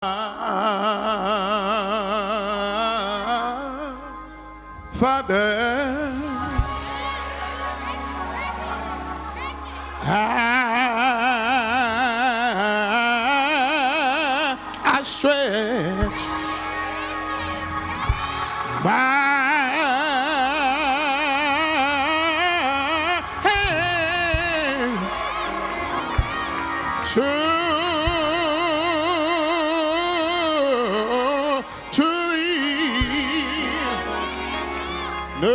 Father, I stretch my hand to thee. No,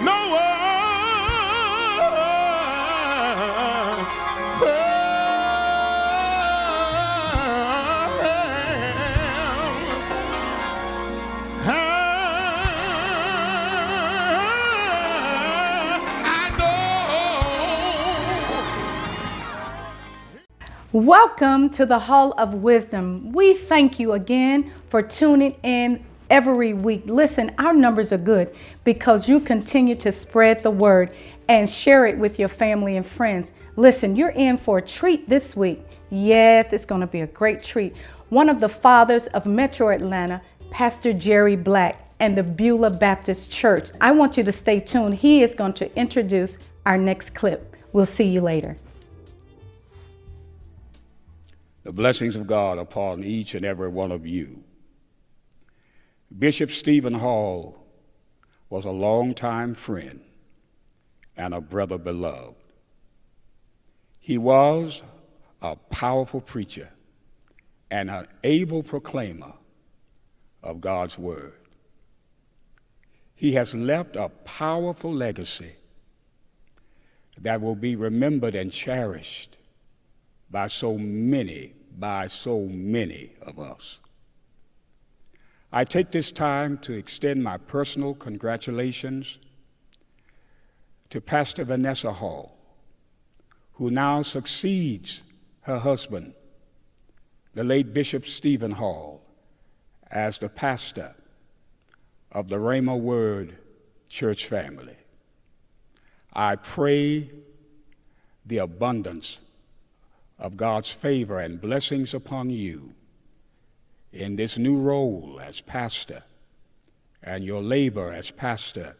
no Welcome to the Hall of Wisdom. We thank you again for tuning in every week. Listen, our numbers are good because you continue to spread the word and share it with your family and friends. Listen, you're in for a treat this week. Yes, it's going to be a great treat. One of the fathers of Metro Atlanta, Pastor Jerry Black, and the Beaulah Baptist Church. I want you to stay tuned. He is going to introduce our next clip. We'll see you later. The blessings of God upon each and every one of you. Bishop Stephen Hall was a longtime friend and a brother beloved. He was a powerful preacher and an able proclaimer of God's word. He has left a powerful legacy that will be remembered and cherished by so many of us. I take this time to extend my personal congratulations to Pastor Vanessa Hall, who now succeeds her husband, the late Bishop Stephen Hall, as the pastor of the Rhema Word church family. I pray the abundance of God's favor and blessings upon you in this new role as pastor and your labor as pastor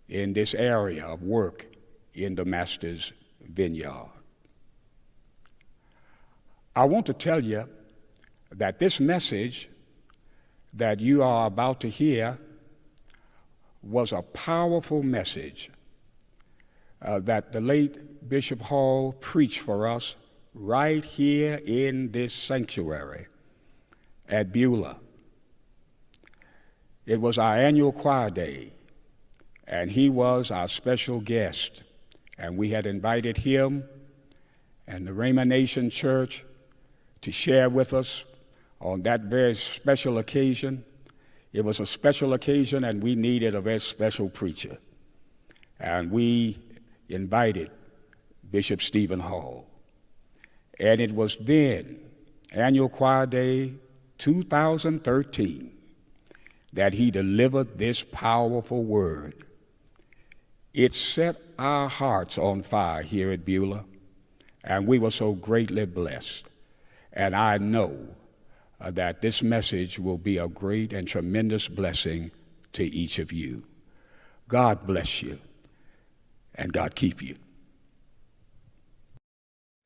in this area of work in the Master's vineyard. I want to tell you that this message that you are about to hear was a powerful message that the late Bishop Hall preached for us right here in this sanctuary at Beaulah. It was our annual choir day, and he was our special guest, and we had invited him and the Rhema Nation Church to share with us on that very special occasion. It was a special occasion, and we needed a very special preacher, and we invited Bishop Stephen Hall. And it was then, Annual Choir Day 2013, that he delivered this powerful word. It set our hearts on fire here at Beaulah, and we were so greatly blessed. And I know that this message will be a great and tremendous blessing to each of you. God bless you, and God keep you.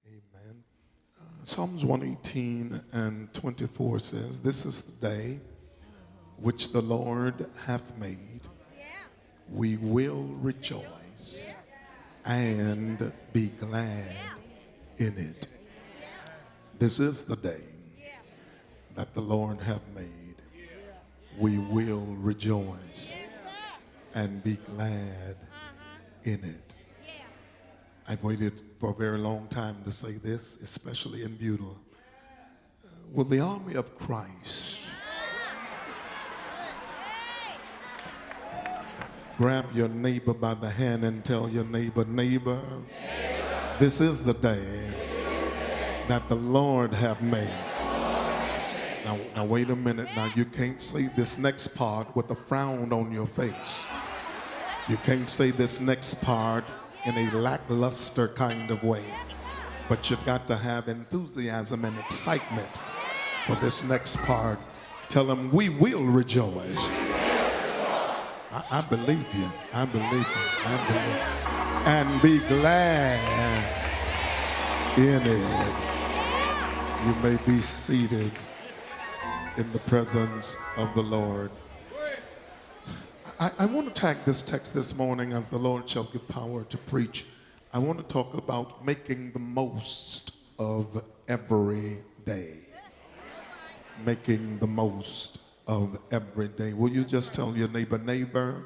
Amen. Psalms 118 and 24 says, "This is the day which the Lord hath made. We will rejoice and be glad in it." This is the day that the Lord hath made. We will rejoice and be glad in it. I've waited for a very long time to say this, especially in Beaulah. Will the army of Christ grab your neighbor by the hand and tell your neighbor, neighbor, this is the day that the Lord hath made. Now wait a minute. Now you can't say this next part with a frown on your face. You can't say this next part in a lackluster kind of way. but you've got to have enthusiasm and excitement for this next part. Tell them we will rejoice. I believe you. I believe you. I believe you. And be glad in it. You may be seated in the presence of the Lord. I want to tag this text this morning, as the Lord shall give power to preach. I want to talk about making the most of every day. Making the most of every day. Will you just tell your neighbor,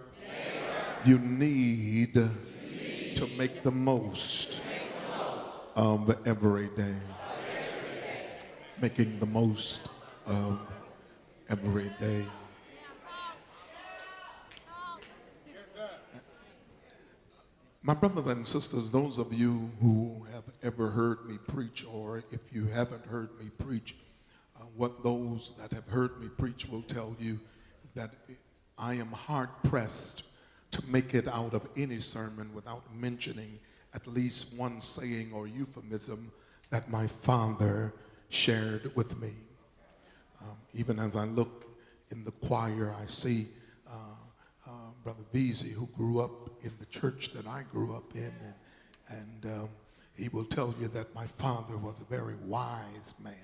you need to make the most of every day. Making the most of every day. My brothers and sisters, those of you who have ever heard me preach, or if you haven't heard me preach, what those that have heard me preach will tell you is that I am hard-pressed to make it out of any sermon without mentioning at least one saying or euphemism that my father shared with me. Even as I look in the choir, I see Brother Veazey, who grew up in the church that I grew up in, and he will tell you that my father was a very wise man.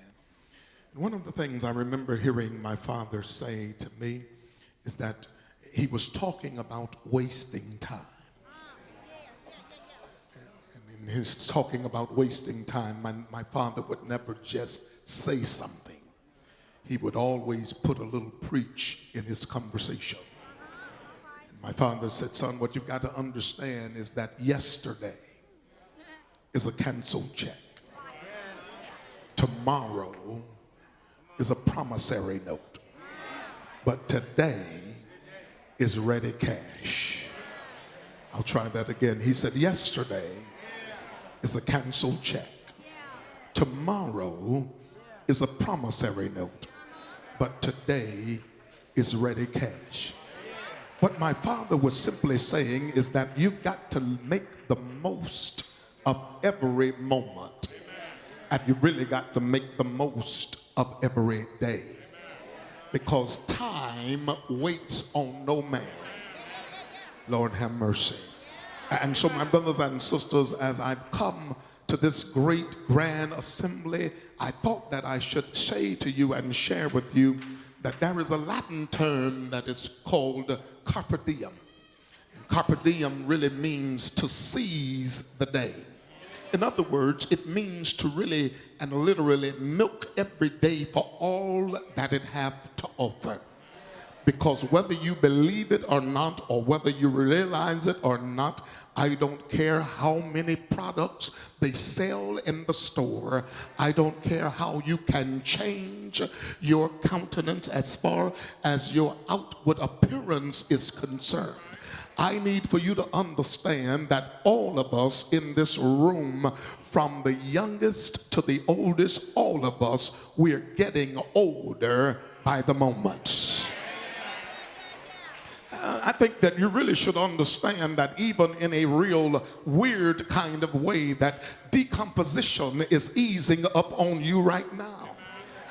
And one of the things I remember hearing my father say to me is that he was talking about wasting time. And in his talking about wasting time, my father would never just say something. He would always put a little preach in his conversation. My father said, son, what you've got to understand is that yesterday is a canceled check. Tomorrow is a promissory note. But today is ready cash. I'll try that again. He said, yesterday is a canceled check. Tomorrow is a promissory note. But today is ready cash. What my father was simply saying is that you've got to make the most of every moment. And you really got to make the most of every day. Because time waits on no man. Lord have mercy. And so my brothers and sisters, as I've come to this great grand assembly, I thought that I should say to you and share with you that there is a Latin term that is called carpe diem. And carpe diem really means to seize the day. In other words, it means to really and literally milk every day for all that it have to offer. Because whether you believe it or not, or whether you realize it or not, I don't care how many products they sell in the store. I don't care how you can change your countenance as far as your outward appearance is concerned. I need for you to understand that all of us in this room, from the youngest to the oldest, all of us, we're getting older by the moment. I think that you really should understand that even in a real weird kind of way, that decomposition is easing up on you right now.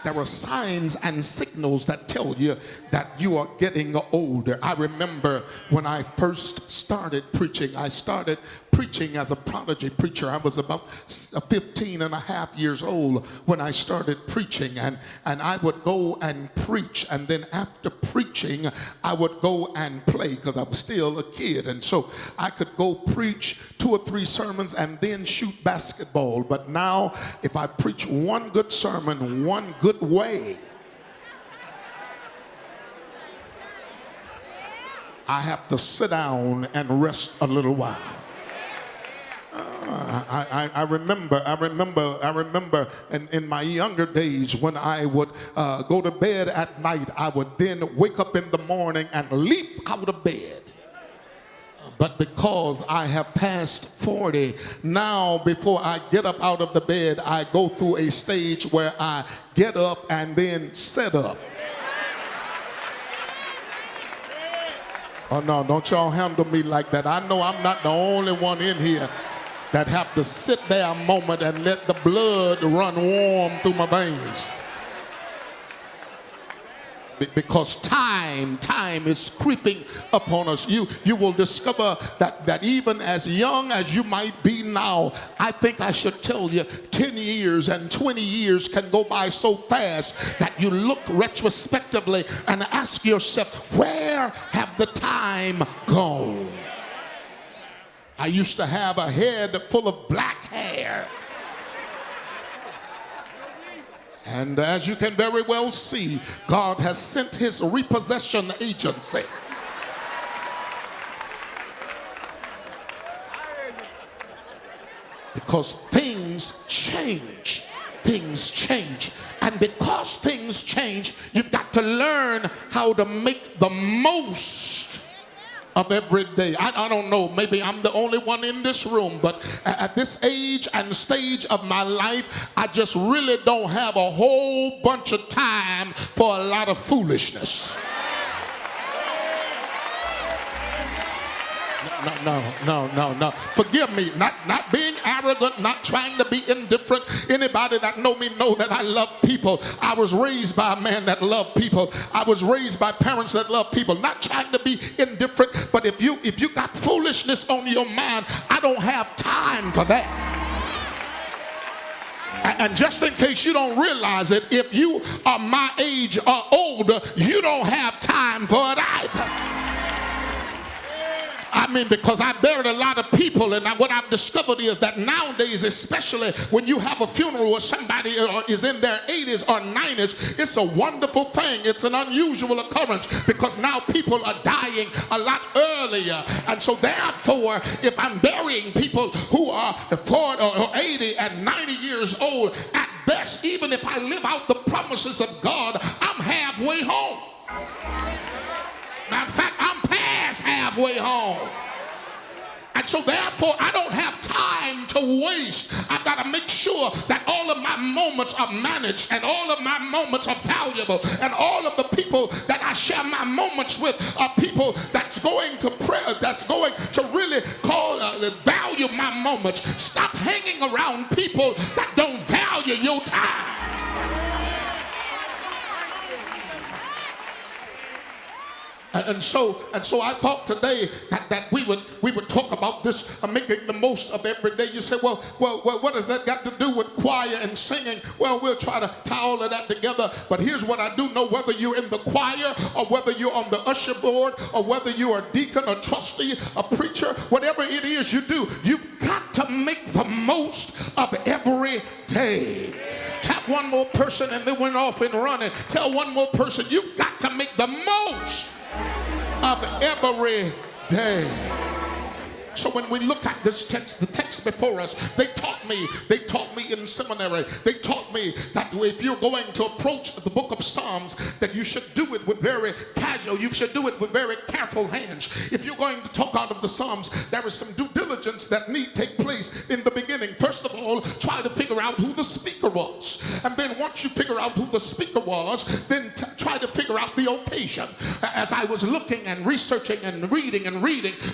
There are signs and signals that tell you that you are getting older. I remember when I first started preaching, I started preaching as a prodigy preacher. I was about 15 and a half years old when I started preaching, and I would go and preach, and then after preaching I would go and play because I was still a kid, and so I could go preach 2 or 3 sermons and then shoot basketball. But now if I preach one good sermon one good way, I have to sit down and rest a little while. I remember in my younger days when I would go to bed at night, I would then wake up in the morning and leap out of bed. But because I have passed 40, now before I get up out of the bed, I go through a stage where I get up and then sit up. Oh no, don't y'all handle me like that. I know I'm not the only one in here that have to sit there a moment and let the blood run warm through my veins. Because time is creeping upon us. You will discover that even as young as you might be now, I think I should tell you 10 years and 20 years can go by so fast that you look retrospectively and ask yourself, where have the time gone? I used to have a head full of black hair. And as you can very well see, God has sent his repossession agency. Because things change. Things change. And because things change, you've got to learn how to make the most of every day. I don't know, maybe I'm the only one in this room, but at this age and stage of my life, I just really don't have a whole bunch of time for a lot of foolishness. No. Forgive me, not being arrogant, not trying to be indifferent. Anybody that know me know that I love people. I was raised by a man that loved people. I was raised by parents that love people. Not trying to be indifferent, but if you got foolishness on your mind, I don't have time for that. And just in case you don't realize it, if you are my age or older, you don't have time for it either. I mean, because I buried a lot of people, and what I've discovered is that nowadays, especially when you have a funeral where somebody is in their 80s or 90s, it's a wonderful thing. It's an unusual occurrence because now people are dying a lot earlier. And so therefore, if I'm burying people who are 40 or 80 and 90 years old, at best, even if I live out the promises of God, I'm halfway home. Matter of fact, I'm past halfway home. And so therefore, I don't have time to waste. I've got to make sure that all of my moments are managed and all of my moments are valuable. And all of the people that I share my moments with are people that's going to pray, that's going to really value my moments. Stop hanging around people that don't value your time. And so I thought today that we would talk about this, making the most of every day. You say, well, what has that got to do with choir and singing? Well, we'll try to tie all of that together. But here's what I do know: whether you're in the choir or whether you're on the usher board or whether you're a deacon, a trustee, a preacher, whatever it is you do, you've got to make the most of every day. Tap one more person and they went off and running. Tell one more person, you've got to make the most of every day. So when we look at this text, the text before us, they taught me in seminary, they taught me that if you're going to approach the book of Psalms, that you should do it with very casual, you should do it with very careful hands. If you're going to talk out of the Psalms, there is some due diligence that need take place in the beginning. First of all, try to figure out who the speaker was. And then once you figure out who the speaker was, then try to figure out the occasion. As I was looking and researching and reading,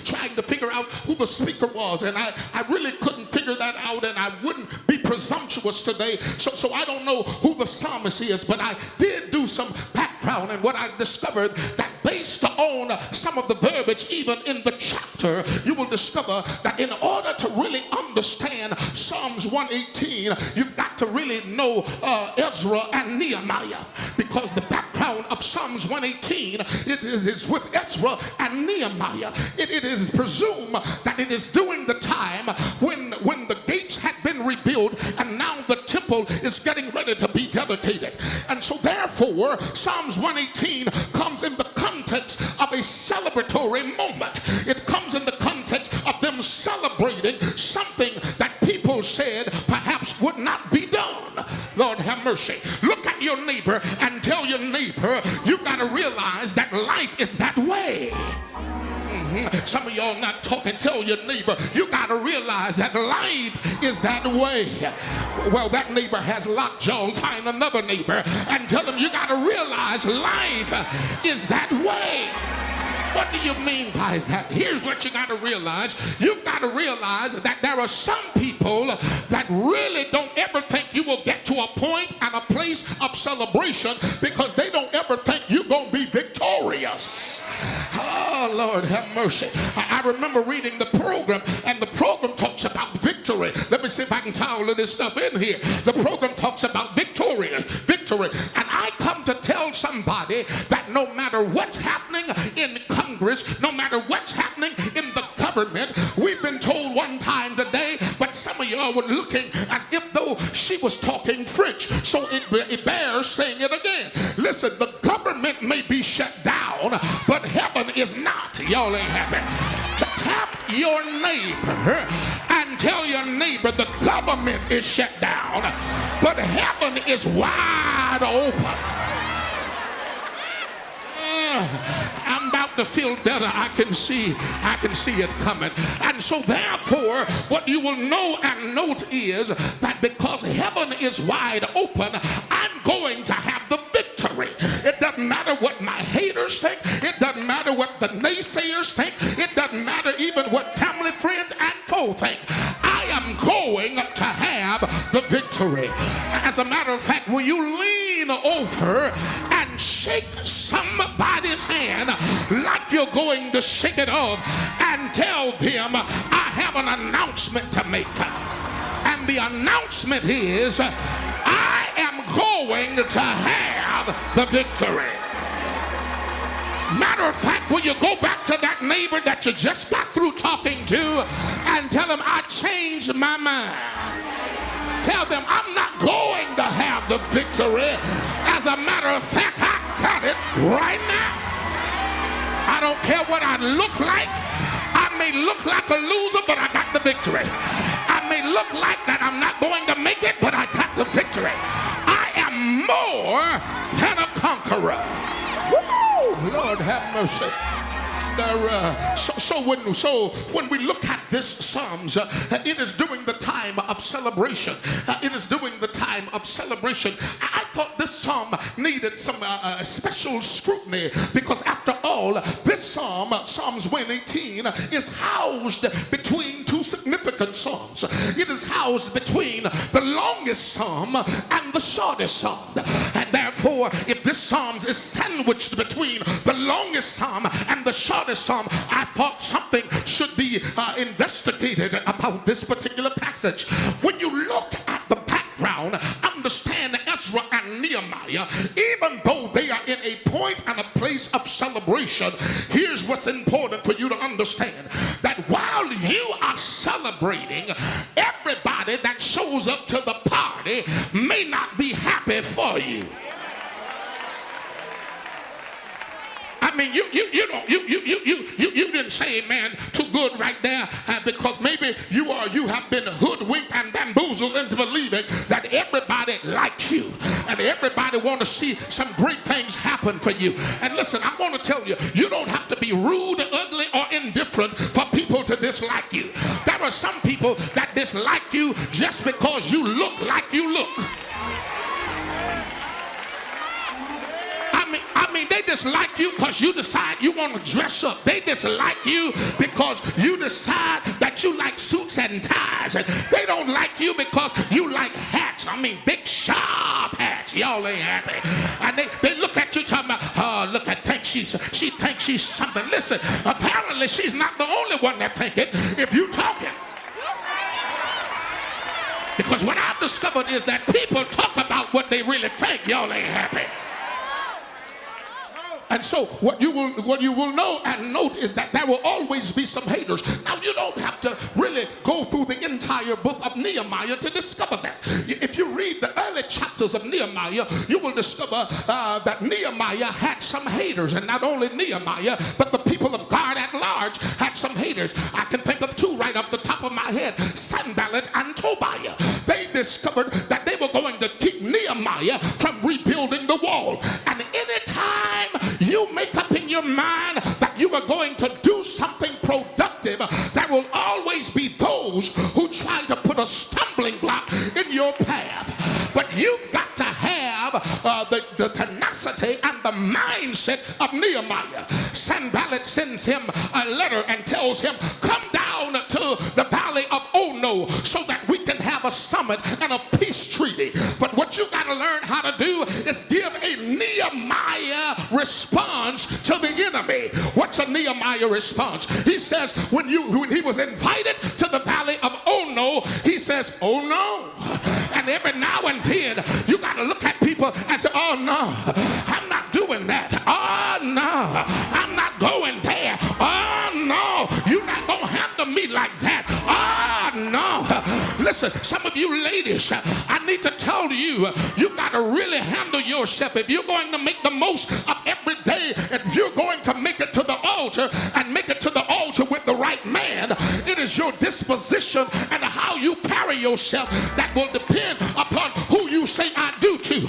trying to figure out who the speaker was, and I really couldn't figure that out, and I wouldn't be presumptuous today, so I don't know who the psalmist is, but I did do some background, and what I discovered that based on some of the verbiage even in the chapter, you will discover that in order to really understand Psalms 118, you've got to really know Ezra and Nehemiah, because the background of Psalms 118 is with Ezra and Nehemiah. It is presumed that it is during the time when the gates had been rebuilt and now the temple is getting ready to be dedicated. And so therefore, Psalms 118 comes in the context of a celebratory moment. It comes in the context of them celebrating something that people said perhaps would not be done. Lord have mercy. Look at your neighbor and tell your neighbor, you got to realize that life is that way. Some of y'all not talking. Tell your neighbor, you got to realize that life is that way. Well, that neighbor has lockjaw. Find another neighbor and tell them you got to realize life is that way. What do you mean by that? Here's what you got to realize. You've got to realize that there are some people that really don't ever think you will get to a point and a place of celebration because they don't ever think you're going to be victorious. Oh, Lord, have mercy. I remember reading the program, and the program talks about victory. Let me see if I can tie all of this stuff in here. The program talks about victory. And I come to tell somebody that no matter what's happening in Congress, no matter what's happening in the government, we've been told one time today, but some of y'all were looking as if though she was talking French. So it bears saying it again. Listen, the government may be shut down, but heaven is not. Y'all ain't happy. To tap your neighbor and tell your neighbor the government is shut down, but heaven is wide open. I'm about to feel better. I can see it coming. And so therefore, what you will know and note is that because heaven is wide open, I'm going to have the victory. It doesn't matter what my haters think. It doesn't matter what the naysayers think. It doesn't matter even what family, friends, and foe think. I am going to have the victory. As a matter of fact, will you lean over and shake somebody's hand like you're going to shake it off and tell them, I have an announcement to make. And the announcement is, I am going to have the victory. Matter of fact, will you go back to that neighbor that you just got through talking to and tell them, I changed my mind. Tell them, I'm not going to have the victory. As a matter of fact, I got it right now. I don't care what I look like. I may look like a loser, but I got the victory. I may look like that I'm not going to make it, but I got the victory. I am more than a conqueror. Woo! Lord have mercy. So when we look at this Psalms, it is during the time of celebration. It is during the time of celebration. I thought this psalm needed some special scrutiny because after all, this psalm, Psalms 118, is housed between two significant psalms. It is housed between the longest psalm and the shortest psalm. And therefore, if this psalm is sandwiched between the longest psalm and the shortest psalm, I thought something should be investigated about this particular passage. When you look at the background, understand Ezra and Nehemiah, even though they are in a point and a place of celebration, here's what's important for you to understand, that while you are celebrating, everybody that shows up to the party may not be happy for you. I mean, you didn't say amen too good right there because maybe you have been hoodwinked and bamboozled into believing that everybody likes you and everybody want to see some great things happen for you. And listen, I want to tell you, you don't have to be rude, ugly, or indifferent for people to dislike you. There are some people that dislike you just because you look like you look. I mean, they dislike you because you decide you want to dress up. They dislike you because you decide that you like suits and ties. And they don't like you because you like hats. I mean, big, sharp hats. Y'all ain't happy. And they look at you talking about, oh, look, she thinks she's something. Listen, apparently she's not the only one that think it if you talking. Because what I've discovered is that people talk about what they really think. Y'all ain't happy. And so what you will know and note is that there will always be some haters. Now, you don't have to really go through the entire book of Nehemiah to discover that. If you read the early chapters of Nehemiah, you will discover that Nehemiah had some haters. And not only Nehemiah, but the people of God at large had some haters. I can think of two right off the top of my head, Sanballat and Tobiah. They discovered that they were going to keep Nehemiah from rebuilding the wall. And anytime you make up in your mind that you are going to do something productive, there will always be those who try to put a stumbling block in your path. But you've got to have the tenacity tenacity and the mindset of Nehemiah. Sanballat sends him a letter and tells him, come down to the valley of Ono so that we can have a summit and a peace treaty. But what you got to learn how to do is give a Nehemiah response to the enemy. What's a Nehemiah response? He says when he was invited to the valley of Ono, he says, oh no. And every now and then you got to look at people and say, oh no, I'm not doing that. Oh no, I'm not going there. Oh no, you're not going to handle me like that. Oh no. Listen, some of you ladies, I need to tell you, you got to really handle yourself. If you're going to make the most of every day, if you're going to make it to the altar and make it to the altar with the right man, it is your disposition and how you carry yourself that will depend upon who you say I do to.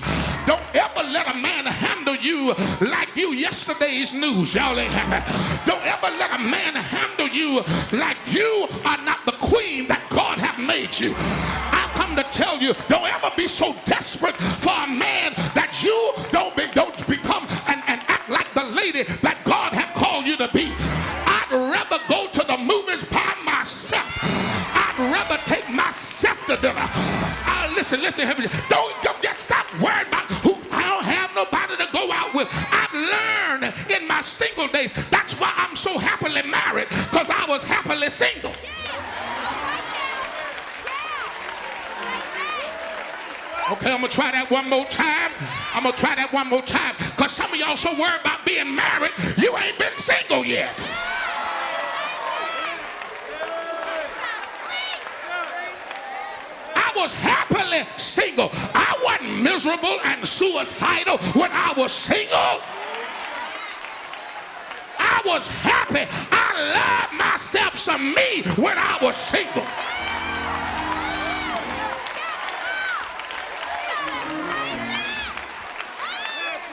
Don't ever let a man handle you like you yesterday's news. Y'all ain't happy. Don't ever let a man handle you like you are not the queen that God have made you. I've come to tell you, don't ever be so desperate for a man that you don't become and act like the lady that God have called you to be. I'd rather go to the movies by myself. I'd rather take myself to dinner. Listen, don't just stop worrying about who. I don't have nobody to go out with. I've learned in my single days. That's why I'm so happily married, because I was happily single. Okay, I'm going to try that one more time. Because some of y'all so worried about being married, you ain't been single yet. I was happily single. I wasn't miserable and suicidal when I was single. I was happy. I loved myself some me when I was single.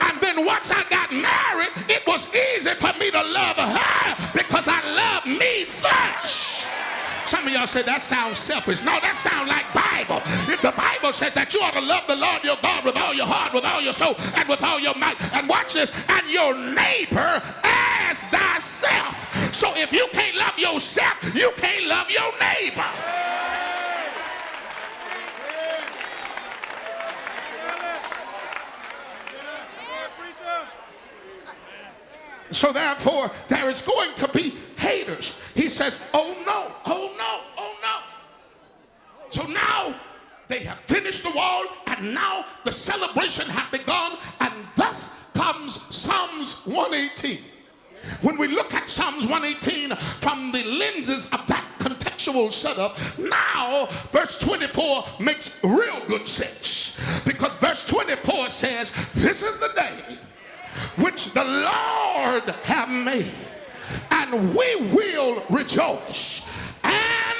And then once I got married, it was easy for me to love her because I loved me first. Some of y'all say that sounds selfish. No, that sounds like Bible. If the Bible said that you ought to love the Lord your God with all your heart, with all your soul, and with all your might. And watch this, and your neighbor as thyself. So if you can't love yourself, you can't love your neighbor. So therefore, there is going to be haters. He says, oh no, oh no, oh no. So now they have finished the wall, and now the celebration has begun, and thus comes Psalms 118. When we look at Psalms 118 from the lenses of that contextual setup, now verse 24 makes real good sense. Because verse 24 says, this is the day which the Lord have made, and we will rejoice and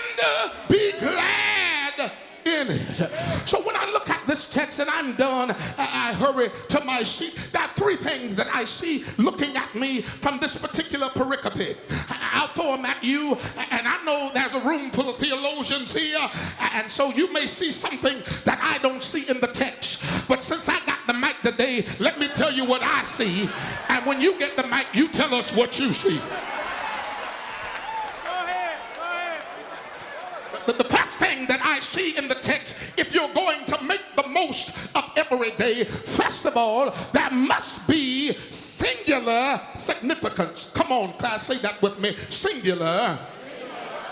be glad in it. So when I look at this text and I'm done, I hurry to my seat. There are three things that I see looking at me from this particular pericope. I'll throw them at you, and I know there's a room full of theologians here, and so you may see something that I don't see in the text. But since I got the mic today, let me tell you what I see, and when you get the mic, you tell us what you see. The first thing that I see in the text, if you're going to make the most of every day, first of all, there must be singular significance. Come on, class, say that with me. Singular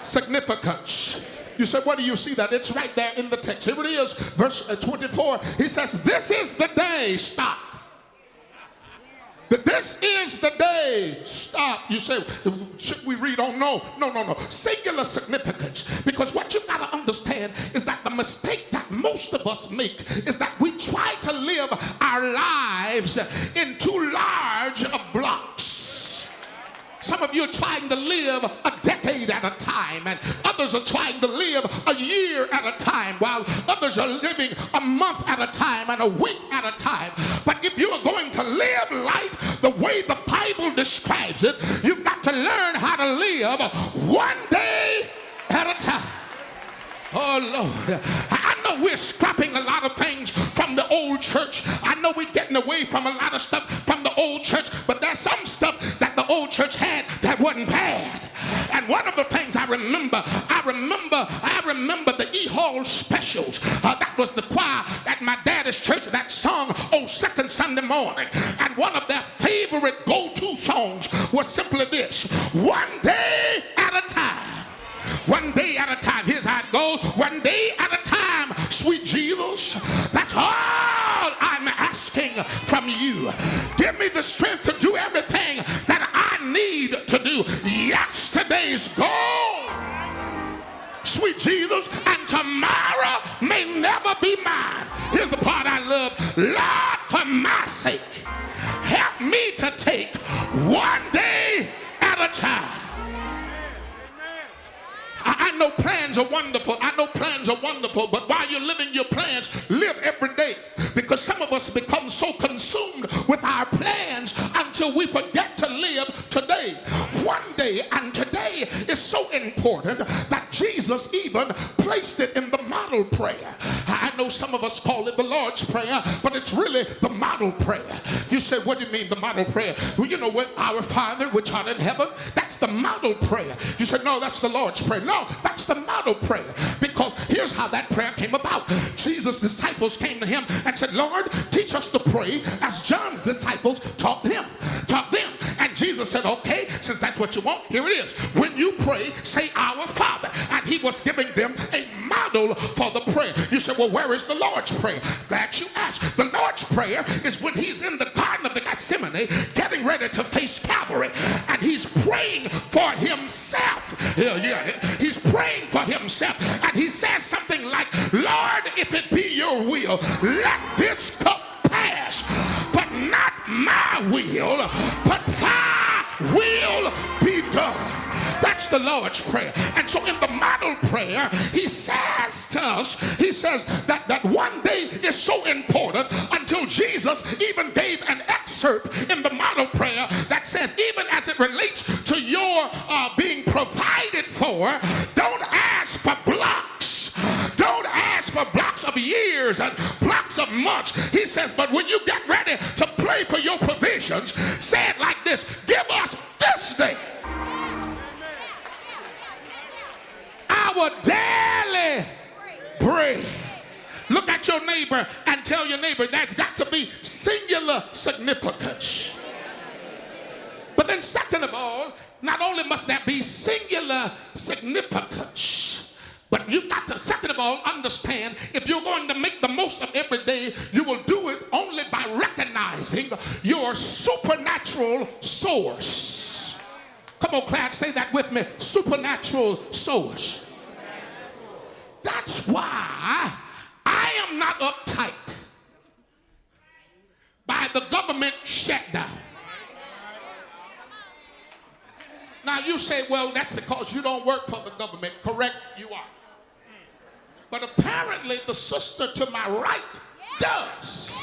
significance. You say, where do you see that? It's right there in the text. Here it is, verse 24. He says, this is the day. Stop. This is the day. Stop. You say, should we read on? No. Singular significance. Because what you got to understand is that the mistake that most of us make is that we try to live our lives in too large of blocks. Some of you are trying to live a decade at a time, and others are trying to live a year at a time, while others are living a month at a time and a week at a time. But if you are going to live life the way the Bible describes it, you've got to learn how to live one day at a time. Oh, Lord. I know we're scrapping a lot of things from the old church. I know we're getting getting away from a lot of stuff from the old church, but there's some stuff that the old church had that wasn't bad. And one of the things I remember the E-Hall specials. That was the choir at my daddy's church that sung on second Sunday morning. And one of their favorite go-to songs was simply this: one day at a time. One day at a time. Here's how it goes. One day at a time, sweet Jesus. That's all I'm asking from you. Give me the strength to do everything that I need to do. Yesterday's gone, sweet Jesus, and tomorrow may never be mine. Here's the part I love. Lord, for my sake, help me to take one day at a time. I know plans are wonderful. I know plans are wonderful, but while you're living your plans, live every day. Because some of us become so consumed with our plans until we forget to live today. One day, and today is so important that Jesus even placed it in the model prayer. I know some of us call it the Lord's Prayer, but it's really the model prayer. You say, what do you mean the model prayer? Well, you know what? Our Father which art in heaven, that's the model prayer. You said, no, that's the Lord's Prayer. No, that's the model prayer. Because here's how that prayer came about. Jesus' disciples came to him and said, Lord, teach us to pray as John's disciples taught them. And Jesus said, okay, since that's what you want, here it is. When you pray, say our Father. And he was giving them a model for the prayer. You say, well, where is the Lord's Prayer? Glad you asked. The Lord's Prayer is when he's in the Garden of the Gethsemane getting ready to face Calvary. And he's praying for himself. He's praying for himself. And he says something like, Lord, if it be your will, let this cup pass. But not my will, but thy will be done. That's the Lord's Prayer. And so in the model prayer, he says to us, he says that one day is so important until Jesus even gave an excerpt in the model prayer that says, even as it relates to your being provided for, don't ask for blocks. Don't ask for blocks of years and blocks of months. He says, but when you get ready to pray for your provisions, say it like this: give us this day our daily bread. Look at your neighbor and tell your neighbor that's got to be singular significance. But then second of all, not only must that be singular significance, but you've got to, second of all, understand if you're going to make the most of every day, you will do it only by recognizing your supernatural source. Come on, class, say that with me. Supernatural source. That's why I am not uptight by the government shutdown. Now you say, well, that's because you don't work for the government. Correct, you are. But apparently the sister to my right does.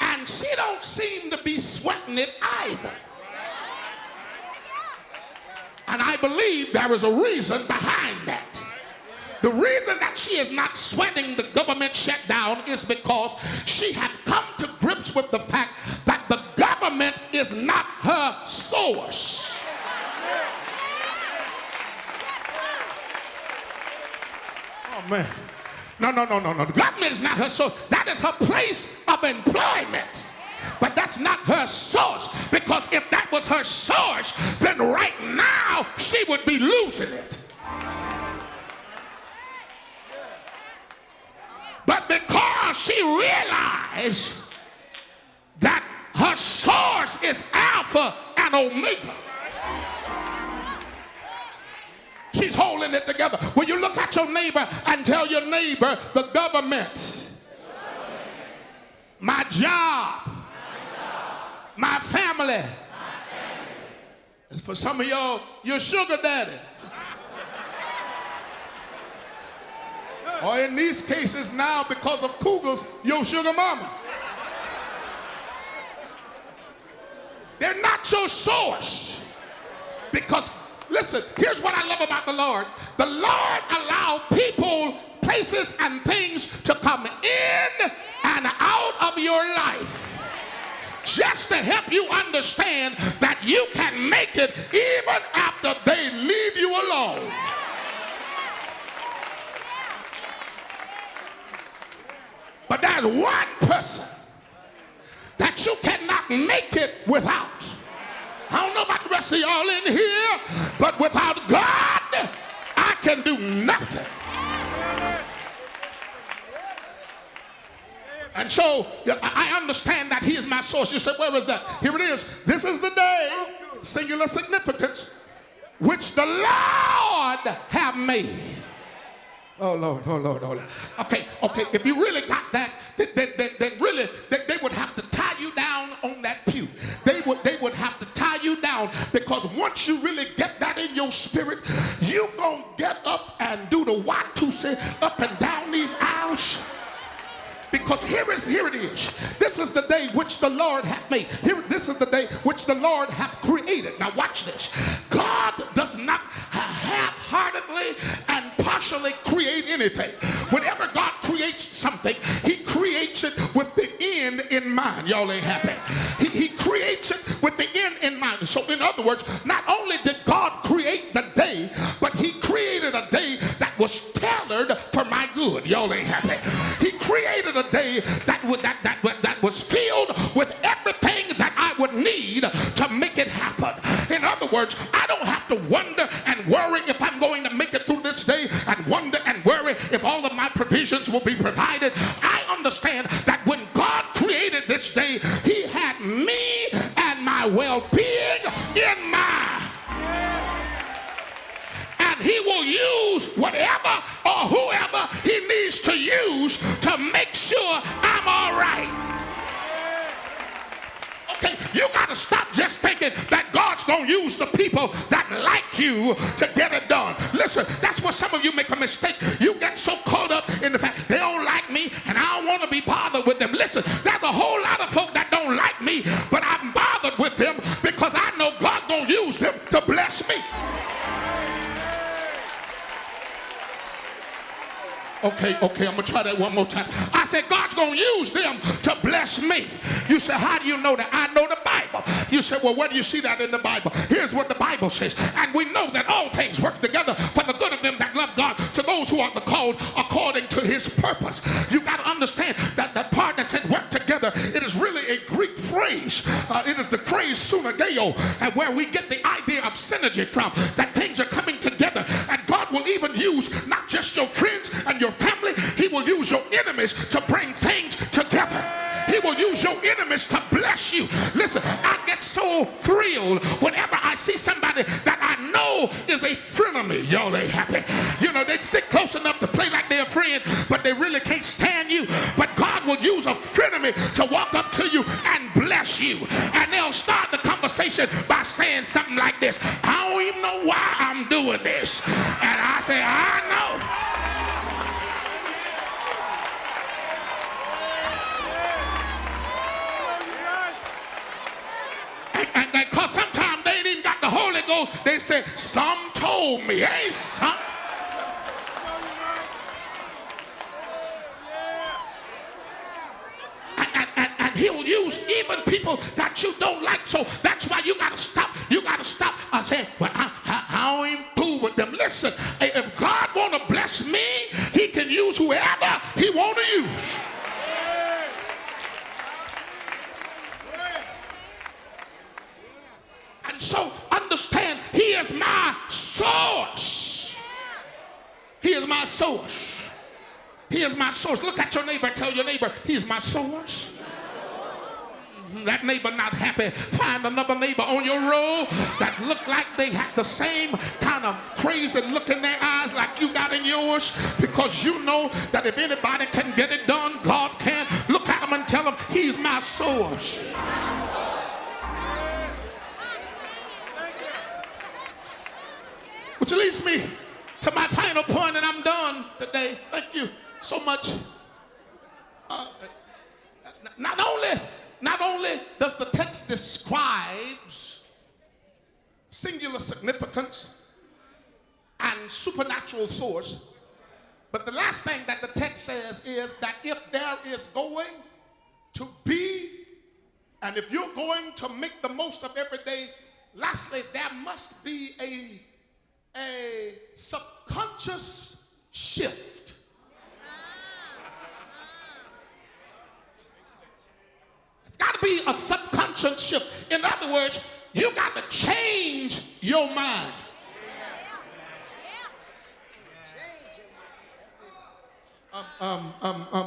And she don't seem to be sweating it either. And I believe there is a reason behind that. The reason that she is not sweating the government shutdown is because she has come to grips with the fact that the government is not her source. Oh, man. No. The government is not her source. That is her place of employment. But that's not her source. Because if that was her source, then right now she would be losing it. But because she realized that her source is Alpha and Omega, she's holding it together. When you look at your neighbor and tell your neighbor, the government, my job, my family. And for some of y'all, your sugar daddy. Or in these cases now, because of cougars, your sugar mama. They're not your source. Because, listen, here's what I love about the Lord. The Lord allowed people, places, and things to come in and out of your life just to help you understand that you can make it even after they leave you alone. But there's one person that you cannot make it without. I don't know about the rest of y'all in here, but without God, I can do nothing. And so I understand that he is my source. You said, where is that? Here it is. This is the day, singular significance, which the Lord have made. Oh, Lord, oh, Lord, oh, Lord. Okay, if you really got that, then really, they would have to tie you down on that pew. They would have to tie you down, because once you really get that in your spirit, you gonna get up and do the Watusi up and down these aisles. Because here it is. This is the day which the Lord hath made. This is the day which the Lord hath created. Now watch this. God does not half-heartedly and partially create anything. Whenever God creates something, he creates it with the end in mind. Y'all ain't happy. He creates it with the end in mind. So in other words, not only did God create the day, but he created a day that was tailored for my good. Y'all ain't happy. He created a day that was filled with everything that I would need to make it happen. In other words, I don't have to wonder and worry if I'm going to make it through this day, and wonder and worry if all of my provisions will be provided. I understand that when God created this day, he had me and my well-being in mind. He will use whatever or whoever he needs to use to make sure I'm all right. Okay, you got to stop just thinking that God's going to use the people that like you to get it done. Listen, that's where some of you make a mistake. You get so caught up in the fact they don't like me and I don't want to be bothered with them. Listen, there's a whole lot of folk that don't like me, but I'm bothered with them because I know God's going to use them to bless me. Okay, I'm going to try that one more time. I said, God's going to use them to bless me. You say, how do you know that? I know the Bible. You say, well, where do you see that in the Bible? Here's what the Bible says. And we know that all things work together for the good of them that love God, to those who are called according to his purpose. You got to understand that the part that said work together, it is really a Greek phrase. It is the phrase synergeo, and where we get the idea of synergy from, that things are coming together. And God will even use not just your friends and your family, he will use your enemies to bring things together. He will use your enemies to bless you. Listen, I get so thrilled whenever I see somebody that I know is a friend of me. Y'all ain't happy. You know, they stick close enough to play like they're a friend, but they really can't stand you. But God will use a friend of me to walk up to you and bless you. And they'll start the conversation by saying something like this: I don't even know why I'm doing this. And I say, I know. And because sometimes they ain't even got the Holy Ghost, they say, some told me. Hey, some. And he'll use even people that you don't like. So that's why you got to stop. You got to stop. I say, well, I don't even fool with them. Listen, if God want to bless me, he can use whoever he want to use. So understand, he is my source. He is my source. He is my source. Look at your neighbor. Tell your neighbor, he's my source. That neighbor not happy. Find another neighbor on your road that look like they have the same kind of crazy look in their eyes like you got in yours, because you know that if anybody can get it done, God can. Look at them and tell them, he's my source. Which leads me to my final point, and I'm done today. Thank you so much. Not only does the text describe singular significance and supernatural source, but the last thing that the text says is that if there is going to be And if you're going to make the most of every day, lastly, there must be a subconscious shift. It's got to be a subconscious shift. In other words, you got to change your mind.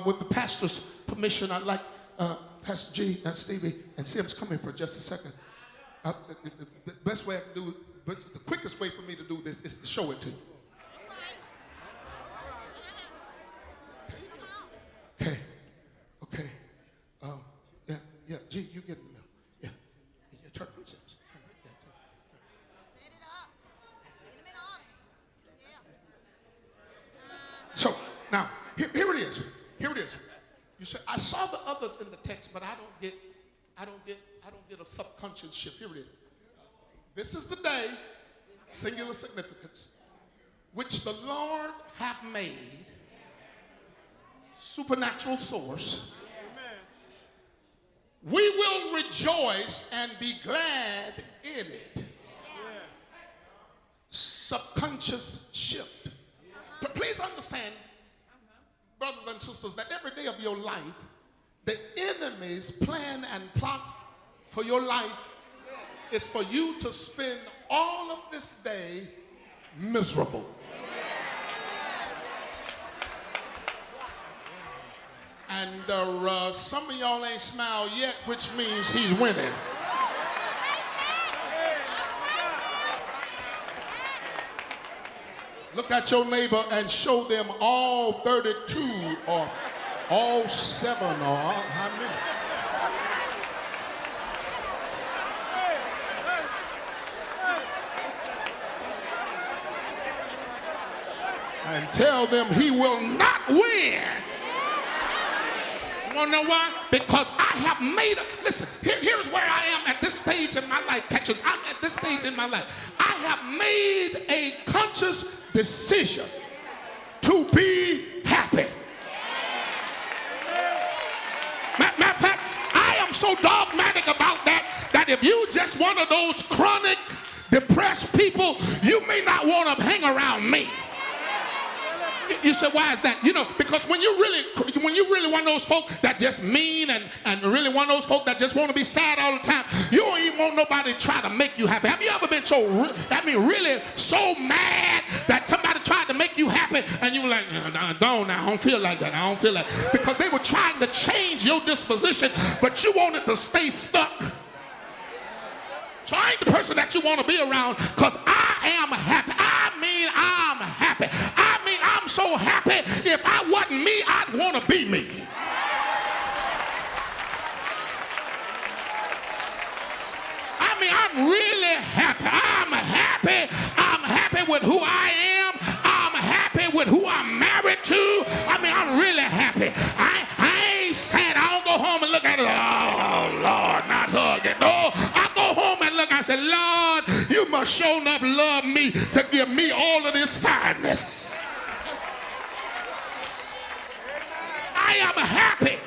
With the pastor's permission, I'd like Pastor G and Stevie and Sims come in for just a second. The best way I can do it, but the quickest way for me to do this is to show it to you. Okay. Yeah. G, you get in there. Yeah. Turn on Sims. Set it up. Get him in order. Yeah. So now here it is. You say, I saw the others in the text, but I don't get a subconscious shift. Here it is. This is the day, singular significance, which the Lord hath made, supernatural source. We will rejoice and be glad in it. Subconscious shift. But please understand, brothers and sisters, that every day of your life, the enemy's plan and plot for your life is for you to spend all of this day miserable. And some of y'all ain't smiled yet, which means he's winning. Look at your neighbor and show them all 32 or all 7 or how many. And tell them he will not win. You want to know why? Because I have made a, listen, here's where I am at this stage in my life, Catchers. I'm at this stage in my life. I have made a conscious decision to be happy. Matter of fact, I am so dogmatic about that if you just one of those chronic depressed people, you may not want to hang around me. You say, why is that? You know, because when you really one of those folk that just mean and really one of those folk that just want to be sad all the time, you don't even want nobody to try to make you happy. Have you ever been really so mad that somebody tried to make you happy and you were like, don't now, I don't feel like that. I don't feel like that. Because they were trying to change your disposition, but you wanted to stay stuck. So I ain't the person that you want to be around because I am happy. I'm happy. I'm so happy. If I wasn't me, I'd want to be me. I'm really happy. I'm happy with who I am. I'm happy with who I'm married to. I'm really happy. I ain't sad. I don't go home and look at it. Oh, Lord, not hug it. No, I go home and look. I say, Lord, you must sure enough love me to give me all of this fineness. I am happy.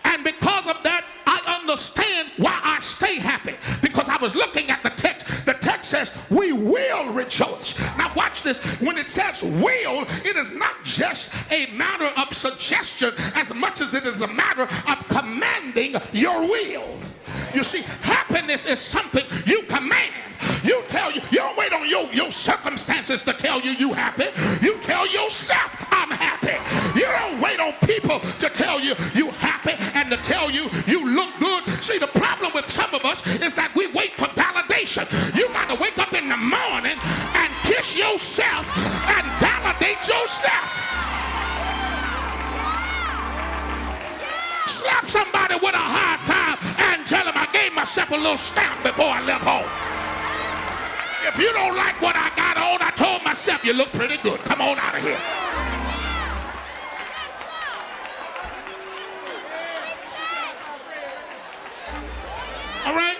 And because of that, I understand why I stay happy. Because I was looking at the text. The text says, we will rejoice. Now watch this. When it says will, it is not just a matter of suggestion as much as it is a matter of commanding your will. You see, happiness is something you command. You don't wait on your circumstances to tell you happy. You tell yourself, I'm happy. You don't wait on people to tell you happy and to tell you look good. See, the problem with some of us is that we wait for validation. You got to wake up in the morning and kiss yourself and validate yourself. Slap somebody with a high five and tell them I gave myself a little stamp before I left home. If you don't like what I got on, I told myself you look pretty good. Come on out of here. All right?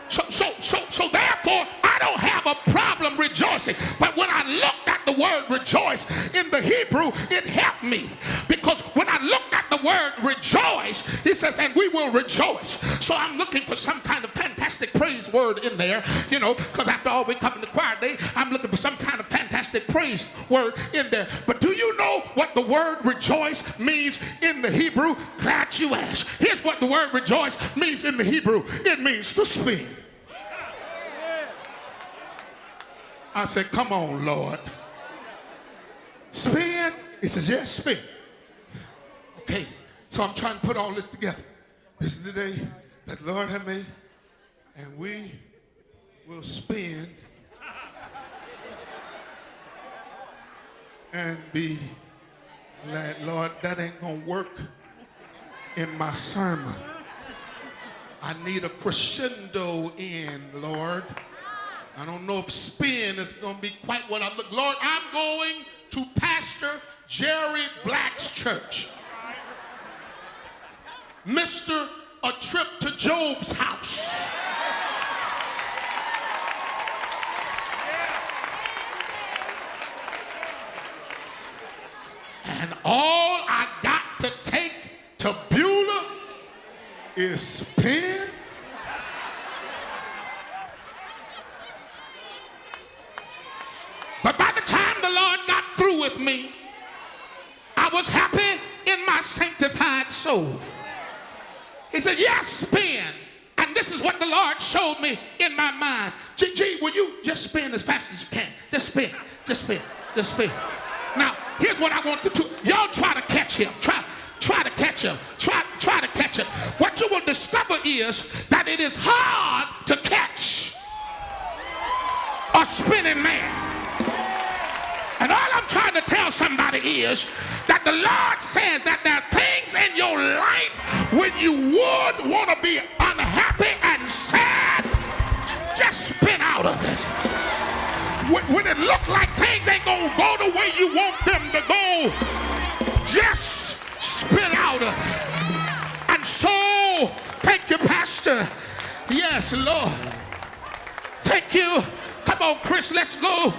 So therefore, I don't have a problem rejoicing. But when I looked at the word rejoice in the Hebrew, it helped me. Because when I looked at the word rejoice, it says, and we will rejoice. So I'm looking for some kind of fantastic praise word in there, because after all, we come in the choir day, I'm looking for some kind of fantastic praise word in there. But do you know what the word rejoice means in the Hebrew? Glad you asked. Here's what the word rejoice means in the Hebrew. It means to spin. I said, come on, Lord. Spin? He says, yes, spin. Okay, so I'm trying to put all this together. This is the day that the Lord has made, and we will spin and be glad. Lord, that ain't gonna work in my sermon. I need a crescendo in, Lord. I don't know if spin is going to be quite what I'm looking. Lord, I'm going to Pastor Jerry Black's church. Mr. A trip to Job's house. And all I got to take to Beaulah is spin. But by the time the Lord got through with me, I was happy in my sanctified soul. He said, yes, spin. And this is what the Lord showed me in my mind. G, will you just spin as fast as you can? Just spin, just spin, just spin. Now, here's what I want to do. Y'all try to catch him. Try to catch him. Try to catch him. What you will discover is that it is hard to catch a spinning man. And all I'm trying to tell somebody is that the Lord says that there are things in your life when you would want to be unhappy and sad, just spin out of it. When it look like things ain't going to go the way you want them to go, just spin out of it. And so, thank you, Pastor. Yes, Lord. Thank you. Come on, Chris, let's go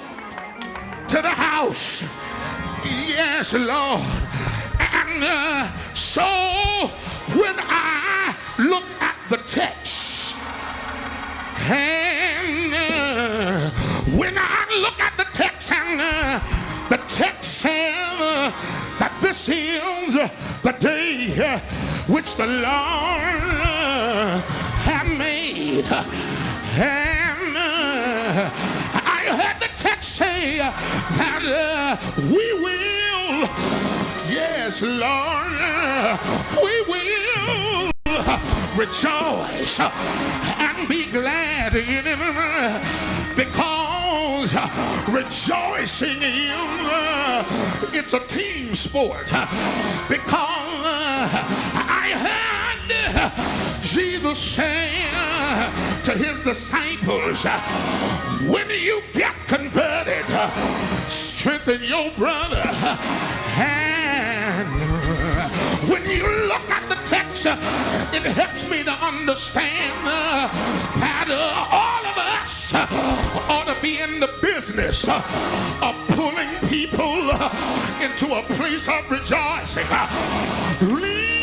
to the house. Yes, Lord. And so when I look at the text, and when I look at the text, and the text says that this is the day which the Lord has made, and I heard the text say that we will, yes, Lord, we will rejoice and be glad in it, because rejoicing it's a team sport. Because I heard Jesus say to his disciples, when you get converted, strengthen your brother. And when you look at the text, it helps me to understand that all of us ought to be in the business of pulling people into a place of rejoicing. Lean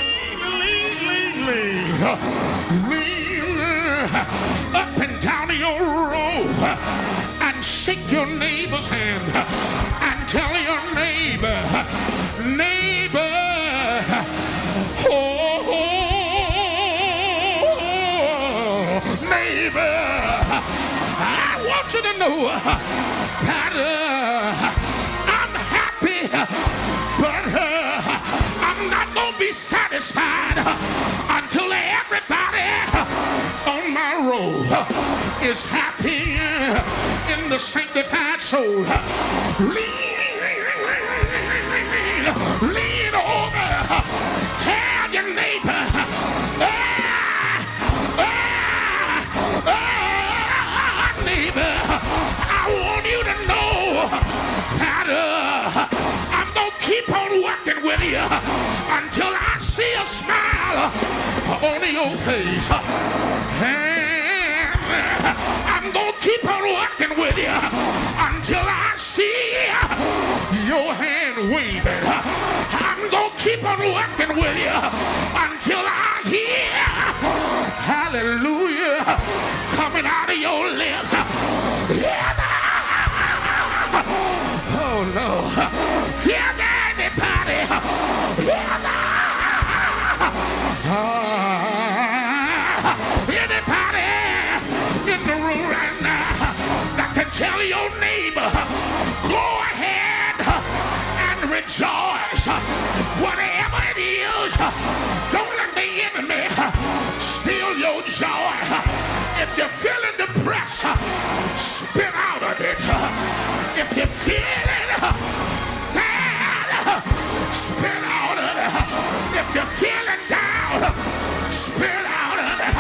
up and down your road and shake your neighbor's hand and tell your neighbor, neighbor, I want you to know that I'm happy, but I'm not going to be satisfied until everybody on my road is happy in the sanctified soul. Lean over, tell your neighbor, neighbor, I want you to know that I'm going to keep on working with you until I see a smile on your face. And I'm going to keep on working with you until I see your hand waving. I'm going to keep on working with you until I hear Tell your neighbor, go ahead and rejoice. Whatever it is, don't let the enemy steal your joy. If you're feeling depressed, spit out of it. If you're feeling sad, spit out of it. If you're feeling down, spit out of it.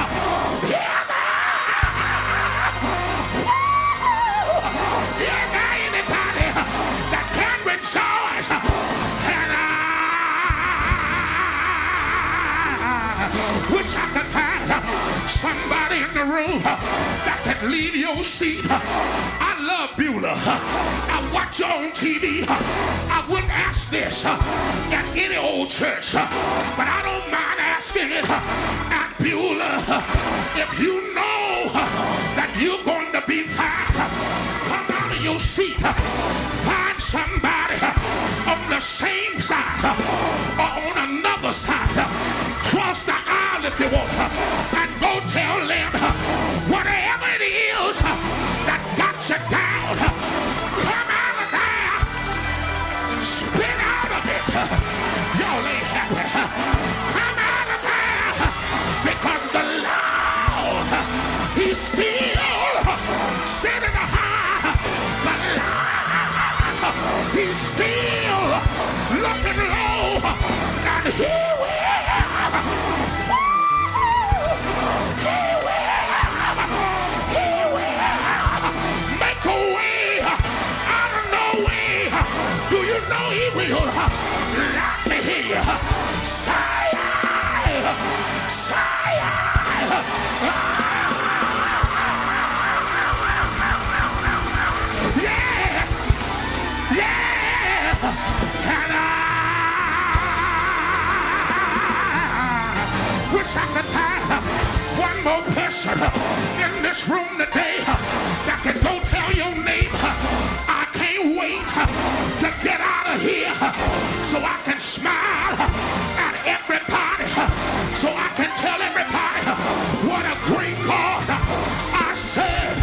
Yeah, anybody that can rejoice, and I wish I could find somebody in the room that can leave your seat. I love Beaulah. I watch you on TV. I wouldn't ask this at any old church, but I don't mind asking it at Beaulah. If you know that you're going to be fine, come out of your seat. Find somebody on the same side or on another side. Cross the aisle if you want, and go tell them whatever it is that got you down. Come out of there. Spit out of it. Y'all ain't happy. Come out of there, because the Lord, He's still sitting high. The Lord, He's still looking low, and He will make a way out of no way. Do you know He will? Let me hear you. Say I. Say I. Yeah. Yeah. And I wish I could find one more person in this room today that can go tell your neighbor, I can't wait to get out of here so I can smile at everybody, so I can tell everybody what a great God I serve.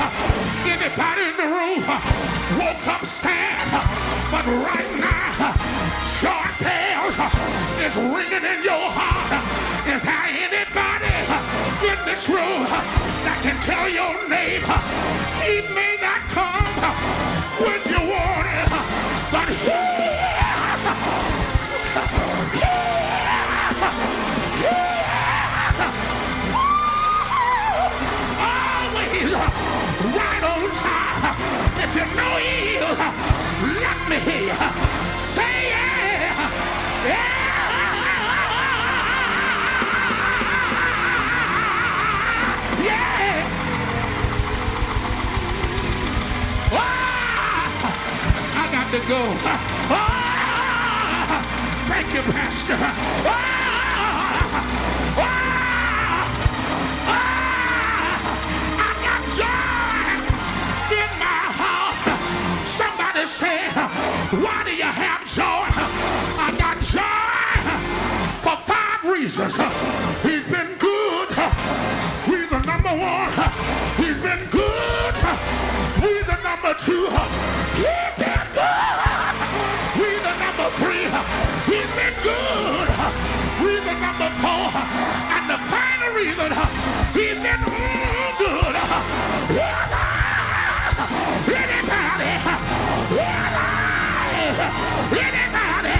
Anybody in the room woke up sad, but right now joy bells is ringing in your heart. Is there anybody in this room that can tell your neighbor, He may not come when you want it, but He is always right on time. If you know He is, let me hear you say yeah. Yeah. I got to go. Thank you, Pastor. I got joy in my heart. Somebody said, why do you have joy? I got joy for 5 reasons. He's been good. He's the number 1. He's been good. He's the number 2. He's been good. He's the number 3. He's been good. He's the number 4. And the final reason, He's been good. Anybody? Anybody?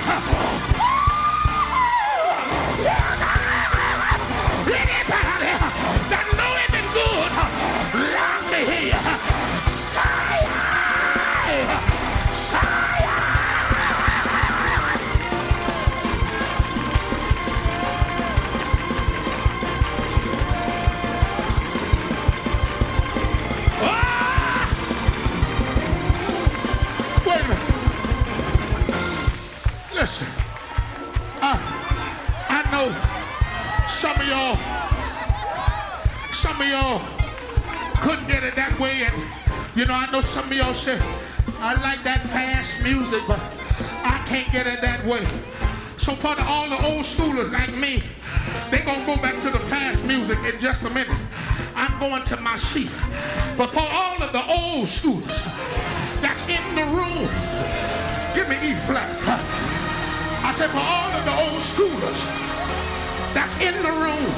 Anybody that know He's been good, let me hear you. Wait a minute. Listen, I know some of y'all couldn't get it that way, and I know some of y'all say, I like that fast music, but I can't get it that way. So for all the old schoolers like me, they're gonna go back to the fast music in just a minute. I'm going to my seat. But for all of the old schoolers that's in the room, give me E flat. I said, for all of the old schoolers that's in the room,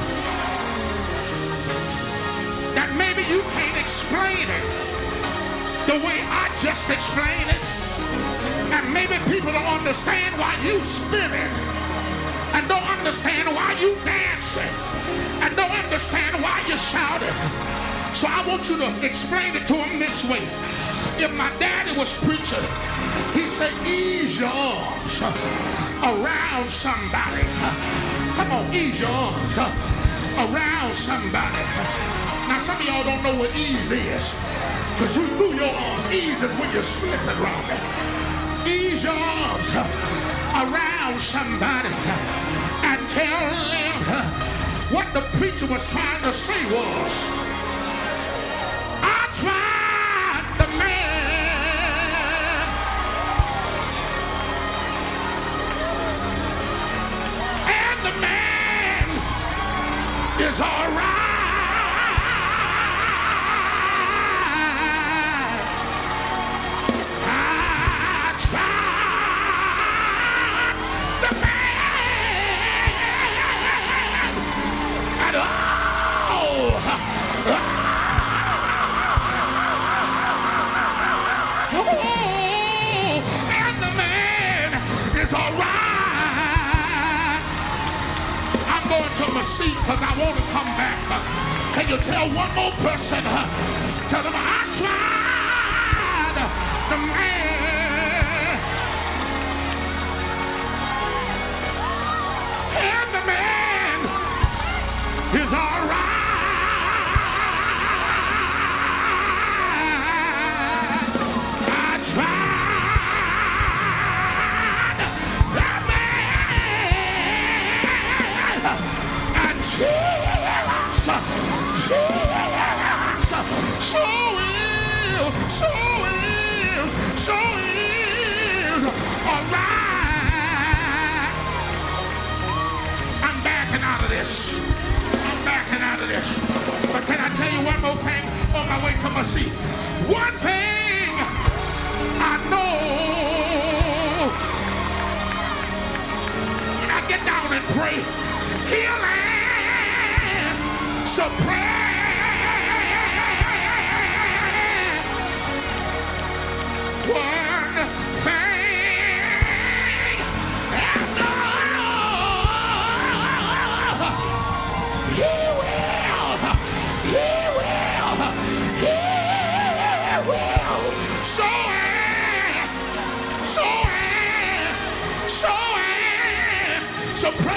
that maybe you can't explain it the way I just explained it, and maybe people don't understand why you spinning, and don't understand why you dancing, and don't understand why you shouting. So I want you to explain it to them this way. If my daddy was preaching, he'd say, ease your arms around somebody. Come on, ease your arms around somebody. Now some of y'all don't know what ease is, because you threw your arms. Ease is when you're slipping around it. Ease your arms around somebody and tell them what the preacher was trying to say was, I tried the man, and the man is all right. Seat because I want to come back. Can you tell one more person? Tell them I tried the man, and the man is all right. I tried the man. So will, all right. I'm backing out of this. I'm backing out of this. But can I tell you one more thing on my way to my seat? One thing I know, when I get down and pray, he'll answer prayer. One thing I know, he will. So pray.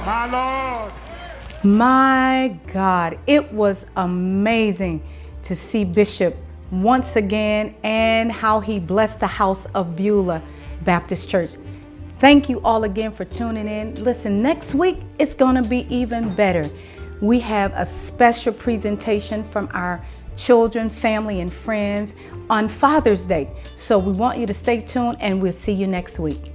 My Lord. My God, it was amazing to see Bishop once again and how he blessed the house of Beaulah Baptist Church. Thank you all again for tuning in. Listen, next week it's going to be even better. We have a special presentation from our children, family, and friends on Father's Day. So we want you to stay tuned and we'll see you next week.